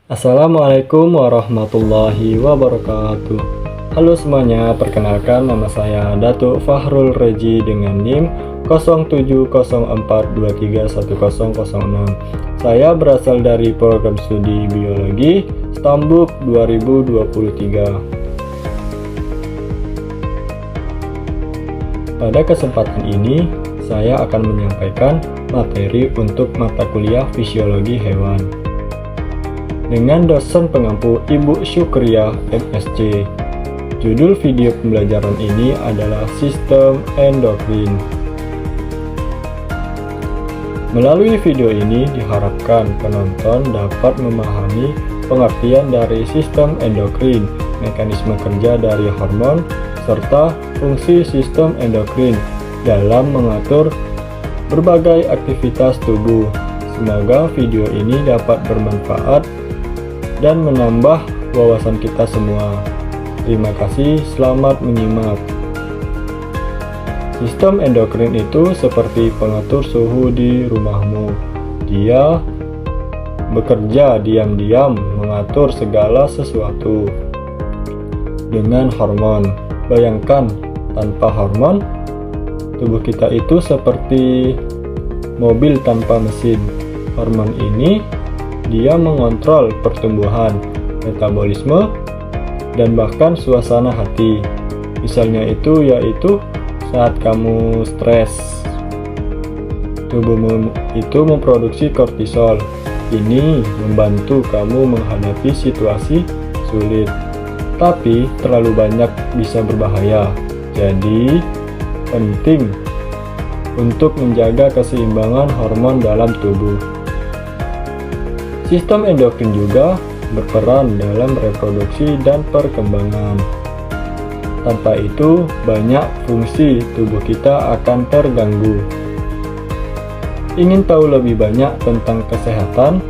Assalamualaikum warahmatullahi wabarakatuh. Halo semuanya, perkenalkan nama saya Datuk Fahrul Reji dengan NIM 0704231006. Saya berasal dari program studi biologi Stambuk 2023. Pada kesempatan ini, saya akan menyampaikan materi untuk mata kuliah fisiologi hewan dengan dosen pengampu Ibu Syukriah MSc. Judul video pembelajaran ini adalah Sistem Endokrin. Melalui video ini diharapkan penonton dapat memahami pengertian dari sistem endokrin, mekanisme kerja dari hormon, serta fungsi sistem endokrin dalam mengatur berbagai aktivitas tubuh. Semoga video ini dapat bermanfaat dan menambah wawasan kita semua. Terima kasih, selamat menyimak. Sistem endokrin itu seperti pengatur suhu di rumahmu. Dia bekerja diam-diam mengatur segala sesuatu dengan hormon. Bayangkan, tanpa hormon, tubuh kita itu seperti mobil tanpa mesin. Hormon ini dia mengontrol pertumbuhan, metabolisme, dan bahkan suasana hati. Misalnya yaitu saat kamu stres, tubuhmu itu memproduksi kortisol. Ini membantu kamu menghadapi situasi sulit, tapi terlalu banyak bisa berbahaya. Jadi, penting untuk menjaga keseimbangan hormon dalam tubuh. Sistem endokrin juga berperan dalam reproduksi dan perkembangan. Tanpa itu, banyak fungsi tubuh kita akan terganggu. Ingin tahu lebih banyak tentang kesehatan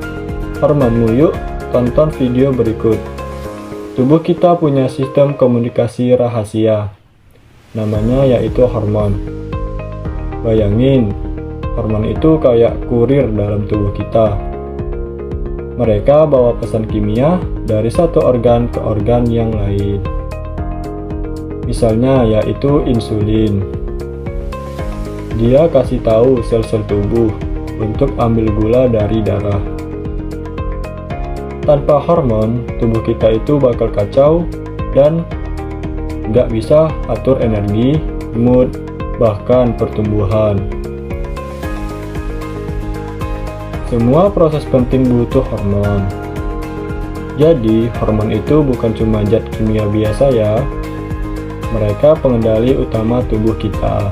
hormonmu? Yuk, tonton video berikut. Tubuh kita punya sistem komunikasi rahasia. Namanya yaitu hormon. Bayangin, hormon itu kayak kurir dalam tubuh kita. Mereka bawa pesan kimia dari satu organ ke organ yang lain. Misalnya yaitu insulin. Dia kasih tahu sel-sel tubuh untuk ambil gula dari darah. Tanpa hormon, tubuh kita itu bakal kacau dan nggak bisa atur energi, mood, bahkan pertumbuhan. Semua proses penting butuh hormon. Jadi, hormon itu bukan cuma zat kimia biasa ya. Mereka pengendali utama tubuh kita.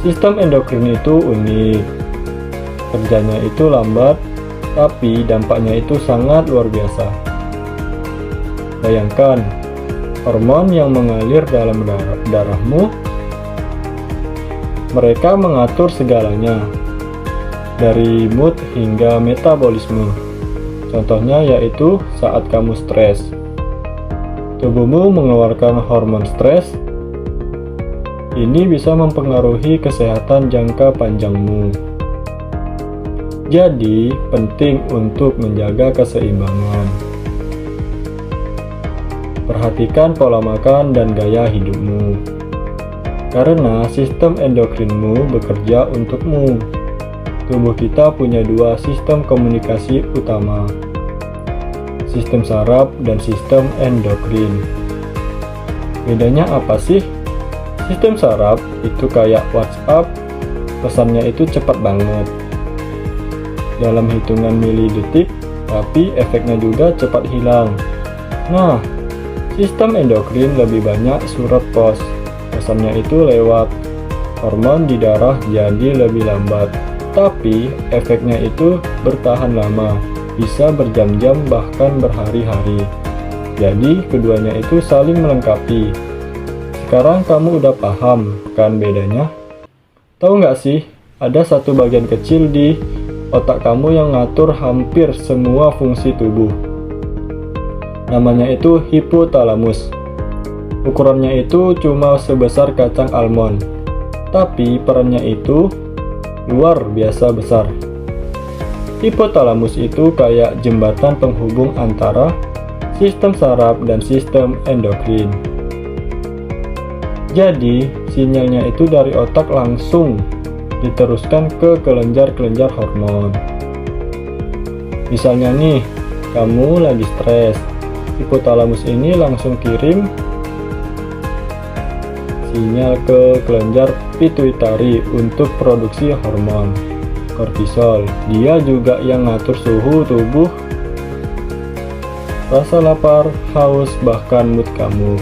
Sistem endokrin itu unik. Kerjanya itu lambat, tapi dampaknya itu sangat luar biasa. Bayangkan, hormon yang mengalir dalam darahmu, mereka mengatur segalanya, dari mood hingga metabolisme. Contohnya yaitu saat kamu stres, tubuhmu mengeluarkan hormon stres. Ini bisa mempengaruhi kesehatan jangka panjangmu. Jadi, penting untuk menjaga keseimbangan. Perhatikan pola makan dan gaya hidupmu, karena sistem endokrinmu bekerja untukmu. Tubuh kita punya dua sistem komunikasi utama, sistem saraf dan sistem endokrin. Bedanya apa sih? Sistem saraf itu kayak WhatsApp, pesannya itu cepat banget, dalam hitungan milidetik, tapi efeknya juga cepat hilang. Nah, sistem endokrin lebih banyak surat pos, pesannya itu lewat hormon di darah jadi lebih lambat. Tapi efeknya itu bertahan lama, bisa berjam-jam bahkan berhari-hari. Jadi keduanya itu saling melengkapi. Sekarang kamu udah paham kan bedanya? Tahu nggak sih, ada satu bagian kecil di otak kamu yang ngatur hampir semua fungsi tubuh. Namanya itu hipotalamus. Ukurannya itu cuma sebesar kacang almond, tapi perannya itu luar biasa besar. Hipotalamus itu kayak jembatan penghubung antara sistem saraf dan sistem endokrin. Jadi, sinyalnya itu dari otak langsung diteruskan ke kelenjar-kelenjar hormon. Misalnya nih, kamu lagi stres, hipotalamus ini langsung kirim sinyal ke kelenjar pituitari untuk produksi hormon kortisol. Dia juga yang ngatur suhu tubuh, rasa lapar, haus, bahkan mood kamu.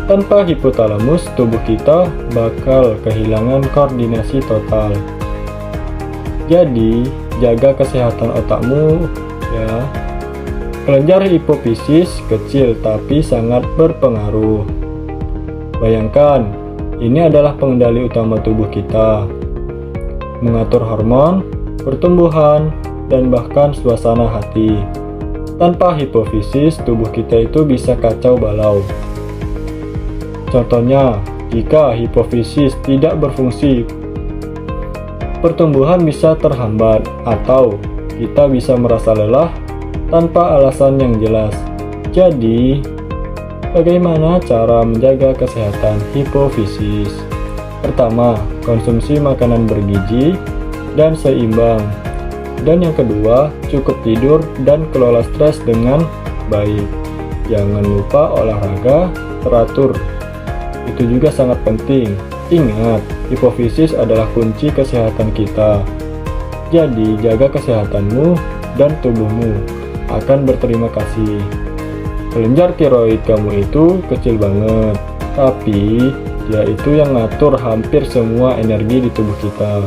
Tanpa hipotalamus, tubuh kita bakal kehilangan koordinasi total. Jadi, jaga kesehatan otakmu ya. Kelenjar hipofisis kecil tapi sangat berpengaruh. Bayangkan, ini adalah pengendali utama tubuh kita. Mengatur hormon, pertumbuhan, dan bahkan suasana hati. Tanpa hipofisis, tubuh kita itu bisa kacau balau. Contohnya, jika hipofisis tidak berfungsi, pertumbuhan bisa terhambat atau kita bisa merasa lelah tanpa alasan yang jelas. Jadi, bagaimana cara menjaga kesehatan hipofisis? Pertama, konsumsi makanan bergizi dan seimbang. Dan yang kedua, cukup tidur dan kelola stres dengan baik. Jangan lupa olahraga teratur. Itu juga sangat penting. Ingat, hipofisis adalah kunci kesehatan kita. Jadi, jaga kesehatanmu dan tubuhmu akan berterima kasih. Kelenjar tiroid kamu itu kecil banget, tapi dia itu yang ngatur hampir semua energi di tubuh kita.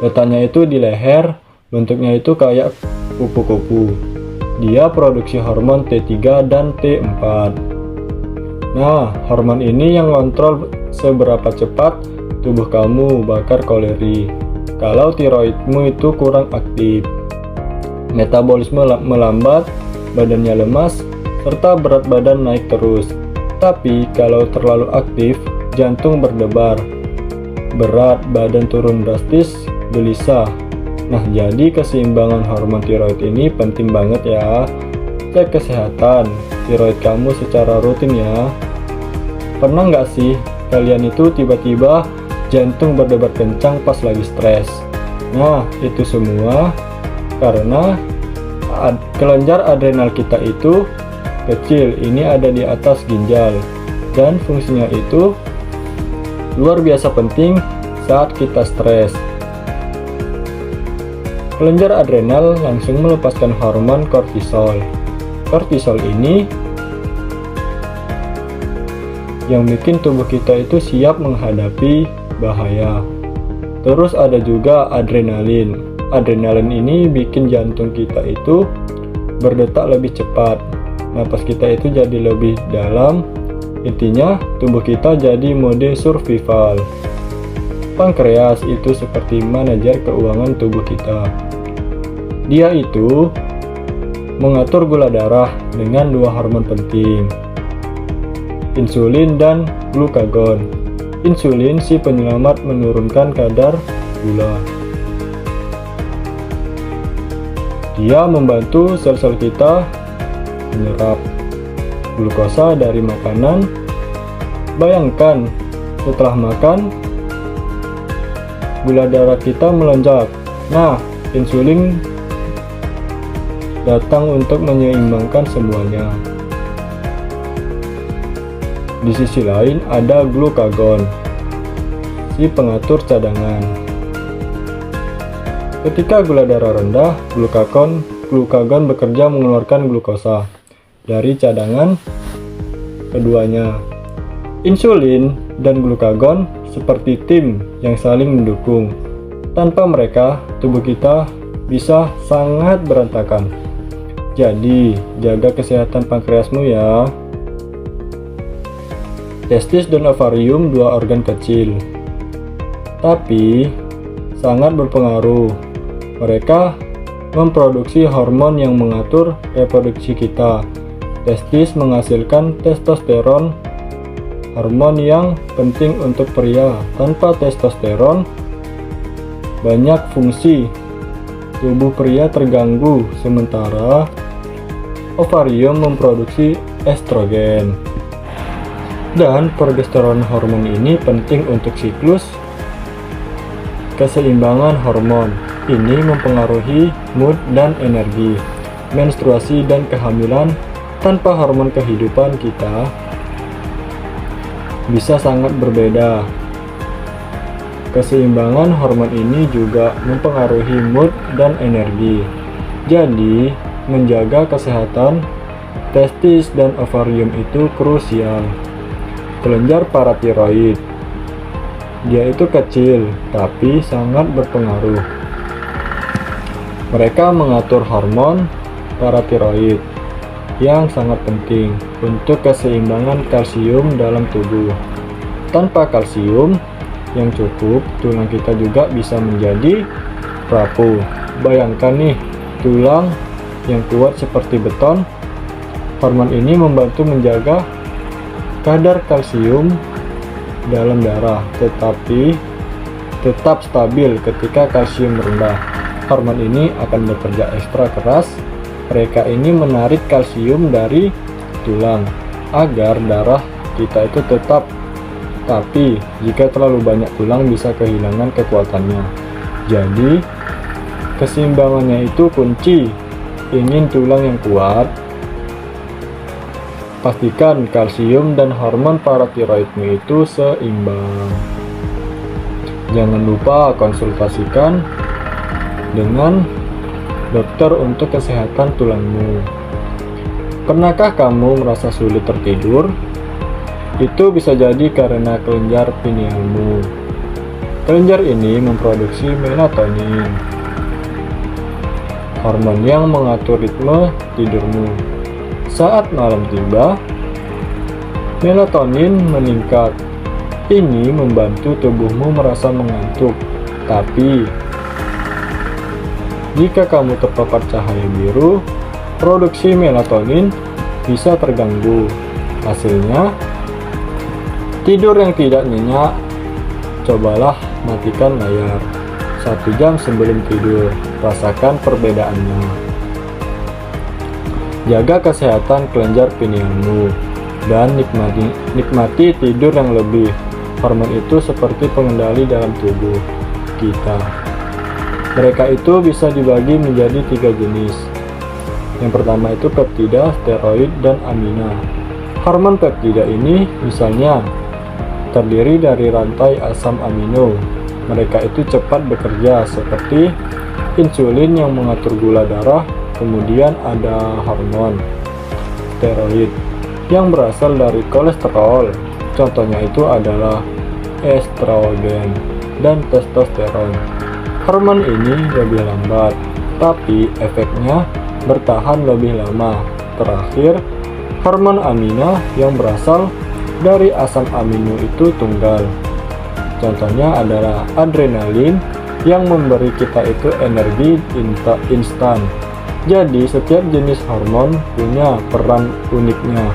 Letaknya itu di leher, bentuknya itu kayak kupu-kupu. Dia produksi hormon T3 dan T4. Nah, hormon ini yang kontrol seberapa cepat tubuh kamu bakar kalori. Kalau tiroidmu itu kurang aktif, metabolisme melambat, badannya lemas, serta berat badan naik terus. Tapi kalau terlalu aktif, jantung berdebar, berat badan turun drastis, gelisah. Nah, jadi keseimbangan hormon tiroid ini penting banget ya. Cek kesehatan tiroid kamu secara rutin ya. Pernah nggak sih kalian itu tiba-tiba jantung berdebar kencang pas lagi stres? Nah, itu semua karena kelenjar adrenal kita itu kecil. Ini ada di atas ginjal dan fungsinya itu luar biasa penting saat kita stres. Kelenjar adrenal langsung melepaskan hormon kortisol. Kortisol ini yang bikin tubuh kita itu siap menghadapi bahaya. Terus ada juga adrenalin. Adrenalin ini bikin jantung kita itu berdetak lebih cepat. Napas kita itu jadi lebih dalam. Intinya tubuh kita jadi mode survival. Pankreas itu seperti manajer keuangan tubuh kita. Dia itu mengatur gula darah dengan dua hormon penting, insulin dan glukagon. Insulin si penyelamat menurunkan kadar gula. Dia membantu sel-sel kita menyerap glukosa dari makanan. Bayangkan, setelah makan, gula darah kita melonjak. Nah, insulin datang untuk menyeimbangkan semuanya. Di sisi lain ada glukagon, si pengatur cadangan. Ketika gula darah rendah, glukagon bekerja mengeluarkan glukosa dari cadangan keduanya. Insulin dan glukagon seperti tim yang saling mendukung. Tanpa mereka, tubuh kita bisa sangat berantakan. Jadi, jaga kesehatan pankreasmu ya. Testis dan ovarium dua organ kecil, tapi sangat berpengaruh. Mereka memproduksi hormon yang mengatur reproduksi kita. Testis menghasilkan testosteron, hormon yang penting untuk pria. Tanpa testosteron, banyak fungsi. Tubuh pria terganggu, sementara ovarium memproduksi estrogen. Dan progesteron hormon ini penting untuk siklus keseimbangan hormon. Ini mempengaruhi mood dan energi, menstruasi dan kehamilan. Tanpa hormon kehidupan kita bisa sangat berbeda. Keseimbangan hormon ini juga mempengaruhi mood dan energi. Jadi, menjaga kesehatan testis dan ovarium itu krusial. Kelenjar paratiroid. Dia itu kecil, tapi sangat berpengaruh. Mereka mengatur hormon paratiroid yang sangat penting untuk keseimbangan kalsium dalam tubuh. Tanpa kalsium yang cukup, tulang kita juga bisa menjadi rapuh. Bayangkan nih, tulang yang kuat seperti beton. Hormon ini membantu menjaga kadar kalsium dalam darah, tetapi tetap stabil ketika kalsium rendah. Hormon ini akan bekerja ekstra keras. Mereka ini menarik kalsium dari tulang agar darah kita itu tetap. Tapi jika terlalu banyak tulang bisa kehilangan kekuatannya. Jadi keseimbangannya itu kunci. Ingin tulang yang kuat, pastikan kalsium dan hormon paratiroidmu itu seimbang. Jangan lupa konsultasikan dengan dokter untuk kesehatan tulangmu. Pernahkah kamu merasa sulit tertidur? Itu bisa jadi karena kelenjar pinealmu. Kelenjar ini memproduksi melatonin, hormon yang mengatur ritme tidurmu. Saat malam tiba, melatonin meningkat. Ini membantu tubuhmu merasa mengantuk. Tapi jika kamu terpapar cahaya biru, produksi melatonin bisa terganggu. Hasilnya, tidur yang tidak nyenyak. Cobalah matikan layar 1 jam sebelum tidur. Rasakan perbedaannya. Jaga kesehatan kelenjar pinealmu dan nikmati tidur yang lebih. Hormon itu seperti pengendali dalam tubuh kita. Mereka itu bisa dibagi menjadi 3 jenis. Yang pertama itu peptida, steroid, dan amina. Hormon peptida ini misalnya terdiri dari rantai asam amino. Mereka itu cepat bekerja seperti insulin yang mengatur gula darah. Kemudian ada hormon steroid yang berasal dari kolesterol. Contohnya itu adalah estrogen dan testosteron. Hormon ini lebih lambat, tapi efeknya bertahan lebih lama. Terakhir, hormon amina yang berasal dari asam amino itu tunggal. Contohnya adalah adrenalin yang memberi kita itu energi instan. Jadi setiap jenis hormon punya peran uniknya.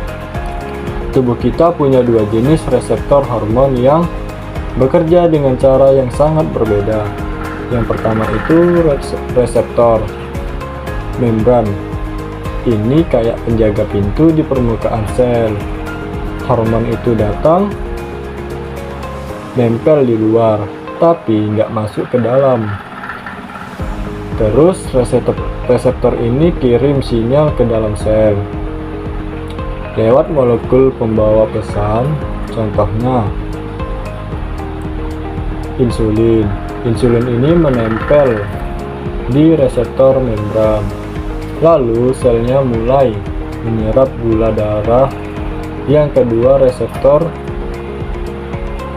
Tubuh kita punya 2 jenis reseptor hormon yang bekerja dengan cara yang sangat berbeda. Yang pertama itu reseptor membran. Ini kayak penjaga pintu di permukaan sel. Hormon itu datang, nempel di luar, tapi nggak masuk ke dalam. Terus reseptor ini kirim sinyal ke dalam sel lewat molekul pembawa pesan. Contohnya insulin. Insulin ini menempel di reseptor membran. Lalu selnya mulai menyerap gula darah. Yang kedua reseptor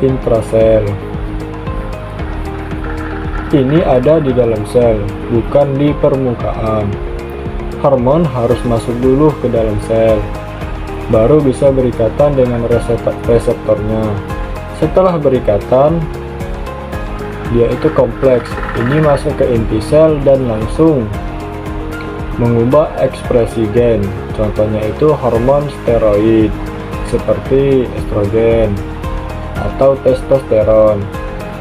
intrasel. Ini ada di dalam sel, bukan di permukaan. Hormon harus masuk dulu ke dalam sel, baru bisa berikatan dengan reseptornya. Setelah berikatan, dia itu kompleks. Ini masuk ke inti sel dan langsung mengubah ekspresi gen. Contohnya itu hormon steroid seperti estrogen atau testosteron.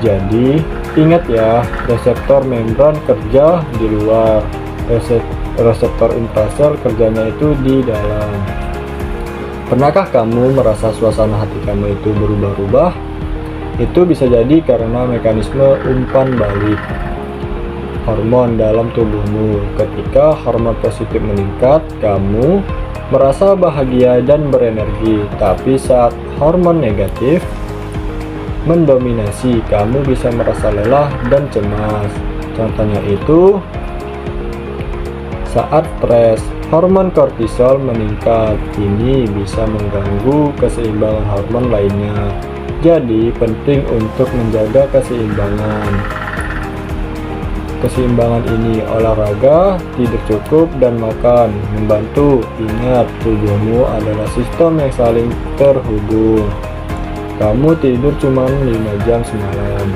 Jadi Ingat ya, reseptor membran kerja di luar, reseptor intrasel kerjanya itu di dalam. Pernahkah kamu merasa suasana hati kamu itu berubah-ubah? Itu bisa jadi karena mekanisme umpan balik hormon dalam tubuhmu. Ketika hormon positif meningkat, kamu merasa bahagia dan berenergi. Tapi saat hormon negatif mendominasi, kamu bisa merasa lelah dan cemas. Contohnya itu saat stres, hormon kortisol meningkat. Ini bisa mengganggu keseimbangan hormon lainnya. Jadi penting untuk menjaga keseimbangan. Keseimbangan ini olahraga, tidur cukup, dan makan membantu. Ingat, tubuhmu adalah sistem yang saling terhubung. Kamu tidur cuma 5 jam semalam,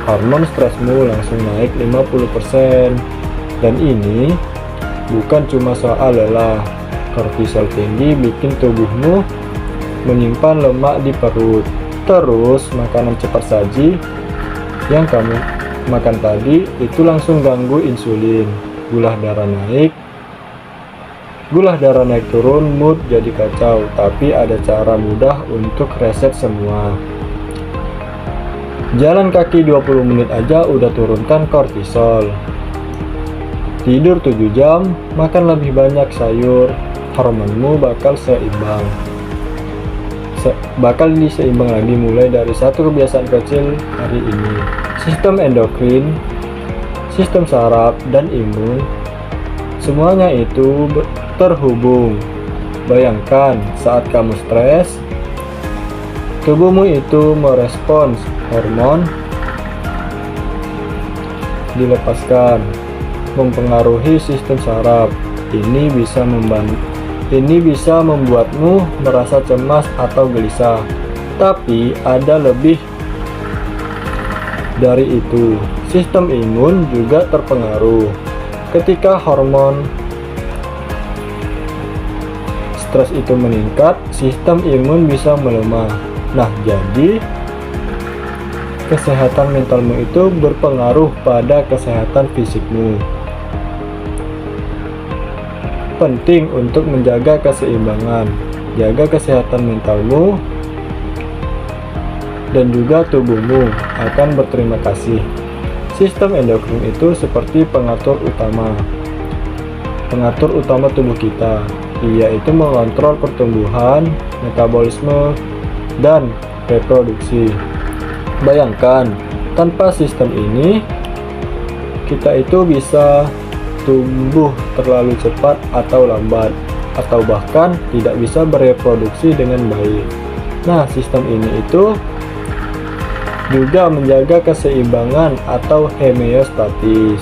hormon stresmu langsung naik 50%. Dan ini bukan cuma soal lelah. Kortisol tinggi bikin tubuhmu menyimpan lemak di perut. Terus makanan cepat saji yang kamu makan tadi itu langsung ganggu insulin. Gula darah naik turun, mood jadi kacau. Tapi ada cara mudah untuk reset semua. Jalan kaki 20 menit aja udah turunkan kortisol. Tidur 7 jam, makan lebih banyak sayur, hormonmu bakal diseimbang lagi mulai dari satu kebiasaan kecil hari ini. Sistem endokrin, sistem saraf, dan imun, semuanya itu terhubung. Bayangkan saat kamu stres, tubuhmu itu merespons hormon dilepaskan, mempengaruhi sistem saraf. Ini bisa membuatmu merasa cemas atau gelisah. Tapi ada lebih dari itu. Sistem imun juga terpengaruh. Ketika hormon stres itu meningkat, sistem imun bisa melemah. Nah, jadi kesehatan mentalmu itu berpengaruh pada kesehatan fisikmu. Penting untuk menjaga keseimbangan, jaga kesehatan mentalmu, dan juga tubuhmu akan berterima kasih. Sistem endokrin itu seperti pengatur utama tubuh kita. Ia itu mengontrol pertumbuhan, metabolisme, dan reproduksi. Bayangkan, tanpa sistem ini, kita itu bisa tumbuh terlalu cepat atau lambat, atau bahkan tidak bisa bereproduksi dengan baik. Nah, sistem ini itu juga menjaga keseimbangan atau homeostatis.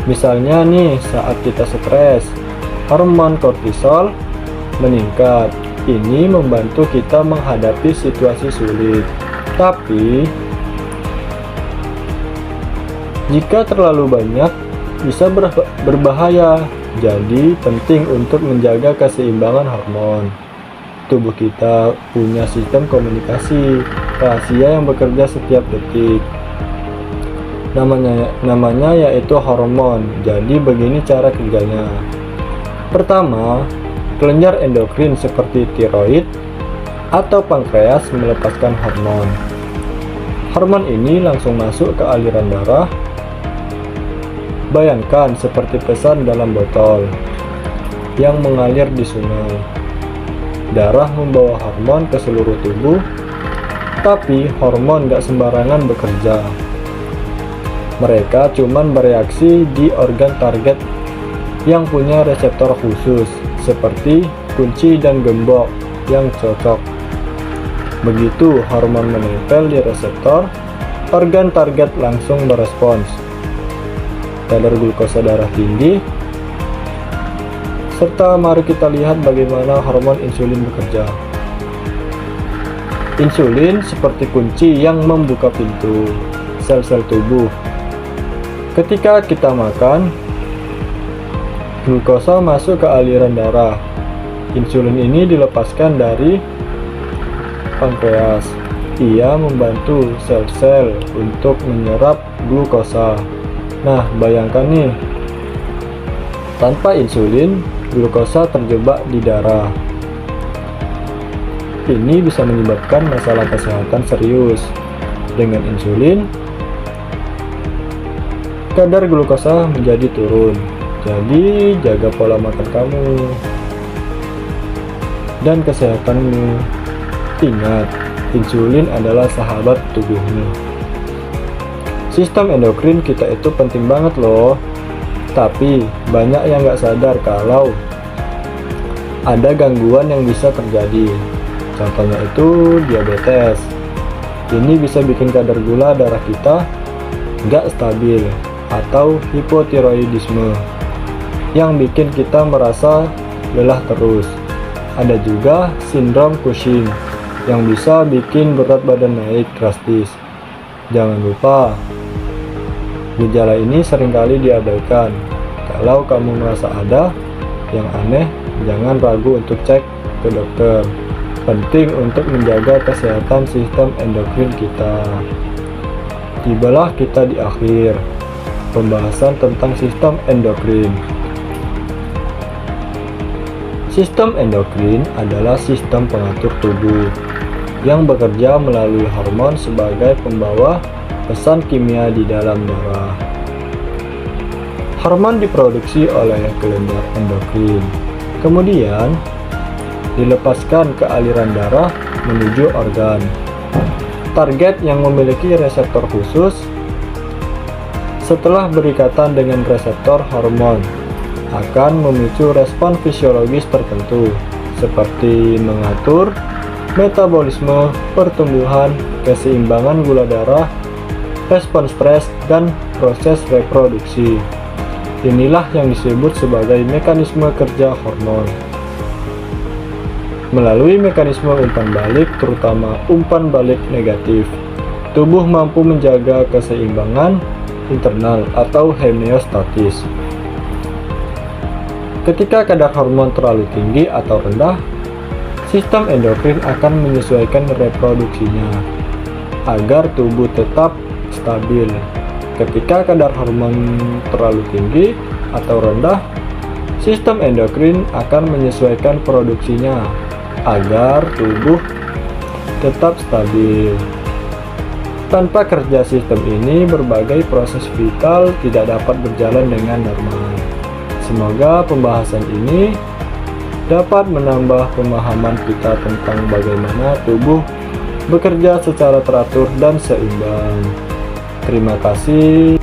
Misalnya nih, saat kita stres, hormon kortisol meningkat. Ini membantu kita menghadapi situasi sulit. Tapi jika terlalu banyak bisa berbahaya. Jadi penting untuk menjaga keseimbangan hormon. Tubuh kita punya sistem komunikasi rahasia yang bekerja setiap detik. Namanya yaitu hormon. Jadi begini cara kerjanya. Pertama, kelenjar endokrin seperti tiroid atau pankreas melepaskan hormon. Hormon ini langsung masuk ke aliran darah. Bayangkan seperti pesan dalam botol yang mengalir di sungai. Darah membawa hormon ke seluruh tubuh, tapi hormon gak sembarangan bekerja. Mereka cuman bereaksi di organ target yang punya reseptor khusus, seperti kunci dan gembok yang cocok. Begitu hormon menempel di reseptor, organ target langsung berespons. Kadar glukosa darah tinggi, serta mari kita lihat bagaimana hormon insulin bekerja. Insulin seperti kunci yang membuka pintu sel-sel tubuh. Ketika kita makan, glukosa masuk ke aliran darah. Insulin ini dilepaskan dari pankreas. Ia membantu sel-sel untuk menyerap glukosa. Nah, bayangkan nih, tanpa insulin, glukosa terjebak di darah. Ini bisa menyebabkan masalah kesehatan serius. Dengan insulin, kadar glukosa menjadi turun. Jadi, jaga pola makan kamu dan kesehatanmu. Ingat, insulin adalah sahabat tubuhmu. Sistem endokrin kita itu penting banget loh. Tapi, banyak yang nggak sadar kalau ada gangguan yang bisa terjadi. Contohnya itu diabetes. Ini bisa bikin kadar gula darah kita nggak stabil, atau hipotiroidisme yang bikin kita merasa lelah terus. Ada juga sindrom Cushing yang bisa bikin berat badan naik drastis. Jangan lupa, gejala ini seringkali diabaikan. Kalau kamu merasa ada yang aneh, jangan ragu untuk cek ke dokter. Penting untuk menjaga kesehatan sistem endokrin kita. Tibalah kita di akhir pembahasan tentang sistem endokrin. Sistem endokrin adalah sistem pengatur tubuh yang bekerja melalui hormon sebagai pembawa pesan kimia di dalam darah. Hormon diproduksi oleh kelenjar endokrin, kemudian dilepaskan ke aliran darah menuju organ. Target yang memiliki reseptor khusus setelah berikatan dengan reseptor hormon akan memicu respon fisiologis tertentu seperti mengatur metabolisme, pertumbuhan, keseimbangan gula darah, respon stres, dan proses reproduksi. Inilah yang disebut sebagai mekanisme kerja hormon. Melalui mekanisme umpan balik, terutama umpan balik negatif, tubuh mampu menjaga keseimbangan internal atau homeostatis. Ketika kadar hormon terlalu tinggi atau rendah, sistem endokrin akan menyesuaikan reproduksinya agar tubuh tetap stabil. Ketika kadar hormon terlalu tinggi atau rendah, sistem endokrin akan menyesuaikan produksinya agar tubuh tetap stabil. Tanpa kerja sistem ini, berbagai proses vital tidak dapat berjalan dengan normal. Semoga pembahasan ini dapat menambah pemahaman kita tentang bagaimana tubuh bekerja secara teratur dan seimbang. Terima kasih.